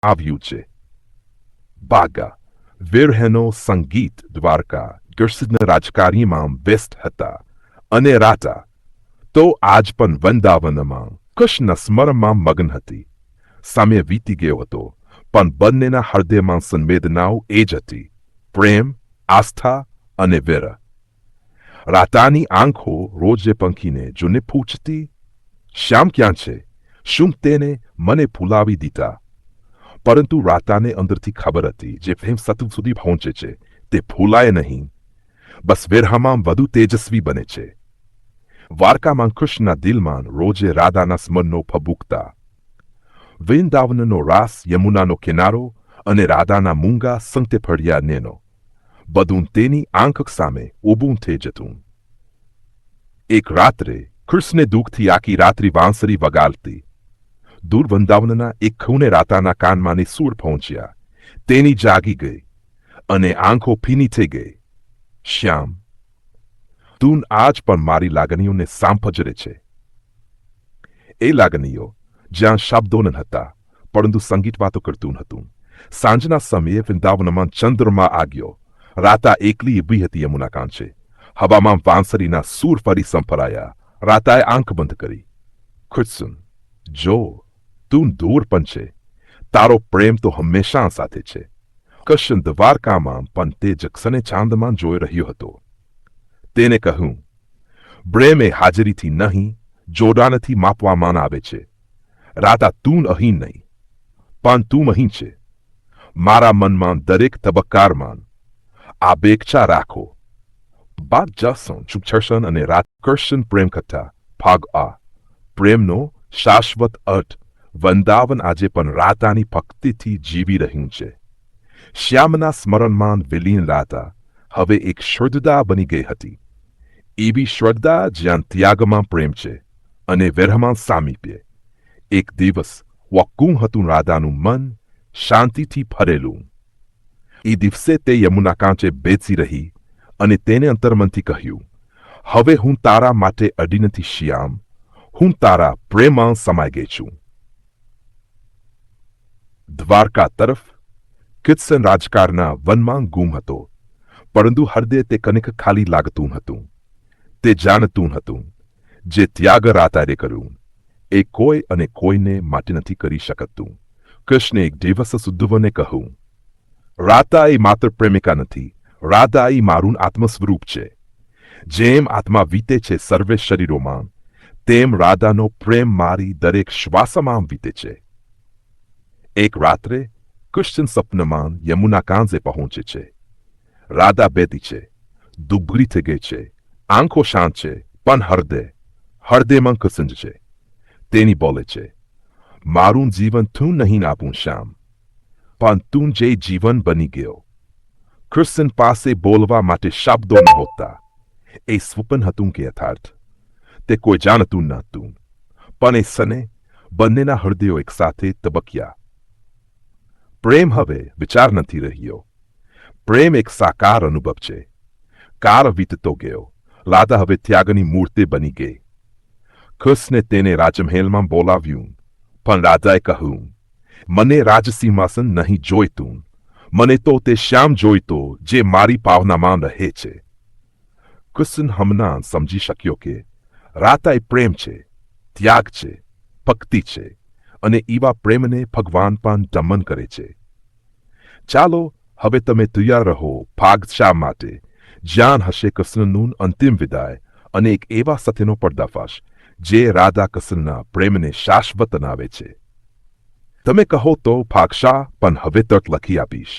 આવ્યું છે. બાગા વિરહેનો સંગીત દ્વારકા કૃષ્ણ રાજકારીમાં વ્યસ્ત હતા અને રાતા તો આજ પણ વૃંદાવનમાં કૃષ્ણ સ્મરણમાં મગ્ન હતી. સમય વીતી ગયો હતો પણ બંનેના હૃદયમાં સંવેદનાઓ એ જ હતી, પ્રેમ, આસ્થા અને વિરહ. રાતાની આંખો રોજે પંખીને જોને પૂછતી, શ્યામ ક્યાં છે? શું તેને મને ભૂલાવી દીધા? પરંતુ રાતાને અંદરથી ખબર હતી, જે પ્રેમ સત્વ સુધી પહોંચે છે તે ભૂલાય નહીં, બસ વિરહમાં વધુ તેજસ્વી બને છે. દ્વારકામાં કૃષ્ણના દિલમાં રોજે રાધાના સ્મરણો ફબૂકતા. વૃંદાવનનો રાસ, યમુનાનો કિનારો અને રાધાના મૂંગા સંગતે પડ્યા નેનો બધું તેની આંખ સામે ઊભું થઈ જતું. એક રાત્રે કૃષ્ણે દુઃખથી આખી રાત્રિ વાંસળી વગાડતી. દૂર વૃંદાવનના એક ખૂણે રાતાના કાનમાંની સૂર પહોંચ્યા. તેની જાગી ગઈ અને આંખો ભીની થઈ ગઈ. શ્યામ, તું આજ પણ મારી લાગણીઓને સાંભળે છે. એ લાગણીઓ જ્યાં શબ્દો ન હતા પરંતુ સંગીત વાતો કરતું હતું. સાંજના સમયે વૃંદાવનમાં ચંદ્રમાં આવ્યો. રાતા એકલી ઊભી હતી યમુના કાંઠે. હવામાં વાંસળીના સૂર ફરી સંભળાયા. રાતાએ આંખ બંધ કરી. કૃષ્ણ, જો તું દૂર પણ છે, તારો પ્રેમ તો હંમેશા સાથે છે. કૃષ્ણ દ્વારકામાં પણ તે જ ક્ષણે ચાંદમાં જોઈ રહ્યો હતો. તેને કહ્યું, પ્રેમ એ હાજરીથી નહીં, જોડાણથી માપવામાં આવે છે. રાતા, તું અહીં નહીં, પણ તું અહીં છે. મારા મનમાં દરેક તબક્કામાં આ અપેક્ષા રાખો. બાદ જસન ચુક્ષર્ષણ અને રાત કૃષ્ણ પ્રેમ કથા ભાગ આ. પ્રેમનો શાશ્વત અર્થ વૃંદાવન આજે પણ રાતાની ભક્તિથી જીવી રહ્યું છે. શ્યામના સ્મરણમાં વિલીન રાતા હવે એક શ્રદ્ધા બની ગઈ હતી. એવી શ્રદ્ધા જ્યાં ત્યાગમાં પ્રેમ છે અને વિરહમાં સામીપ્ય. એક દિવસ વકું હતું રાધાનું મન શાંતિથી ભરેલું. એ દિવસે તે યમુના કાંઠે બેસી રહી અને તેને અંતર્મનથી કહ્યું, હવે હું તારા માટે અડી નથી શ્યામ, હું તારા પ્રેમમાં સમાઈ ગઈ છું. દ્વારકા તરફ કૃષ્ણ રાજકારના વનમાં ગુમ હતો, પરંતુ હૃદય તે કનિક ખાલી લાગતું હતું. તે જાણતું હતું, જે ત્યાગ રાતાએ કર્યું એ કોઈ અને કોઈને માટે નથી કરી શકતું. કૃષ્ણે એક દિવસ સુદ્ધવને કહ્યું, રાતા એ માત્ર પ્રેમિકા નથી, રાધા એ મારું આત્મ સ્વરૂપ છે. જેમ આત્મા વીતે છે સર્વે શરીરોમાં, તેમ રાધાનો પ્રેમ મારી દરેક શ્વાસમાં વીતે છે. એક રાત્રે કૃષ્ણ સપનમાં યમુના કાંઠે પહોંચે છે. રાધા બેઠી છે, દુબળી થઈ ગઈ છે, આંખો શાંત છે, પણ હૃદયમાં કૃષ્ણ છે. તેની બોલે છે, મારું જીવન તું નહીં આપું શ્યામ, પણ તું જે જીવન બની ગયો. કૃષ્ણ પાસે બોલવા માટે શબ્દો નહોતા. એ સ્વપ્ન હતું કે યથાર્થ, તે કોઈ જાણતું નહોતું. પણ એ સને બંનેના હૃદયો એક સાથે તબક્યા. પ્રેમ હવે વિચાર નથી રહ્યો. પ્રેમ એક સાકાર અનુભવ છે. કાળ વીતતો ગયો. રાધા હવે ત્યાગની મૂર્તિ બની ગઈ. કૃષ્ણે તેને રાજમહેલમાં બોલાવ્યું, પણ રાધાએ કહ્યું, મને રાજસિંહાસન નહીં જોઈતું, મને તો તે શ્યામ જોઈતો જે મારી ભાવનામાં રહે છે. કૃષ્ણ હમણાં સમજી શક્યો કે રાતા એ પ્રેમ છે, ત્યાગ છે, ભક્તિ છે, અને એવા પ્રેમને ભગવાન પણ દમન કરે છે. ચાલો હવે તમે તૈયાર રહો ભાગ 4 માટે, જ્યાં હશે કૃષ્ણનું અંતિમ વિદાય અને એક એવા સત્યનો પર્દાફાશ જે રાધા કૃષ્ણના પ્રેમને શાશ્વત બનાવે છે. તમે કહો તો ભાગ 4 પણ હવે તક લખી આપીશ.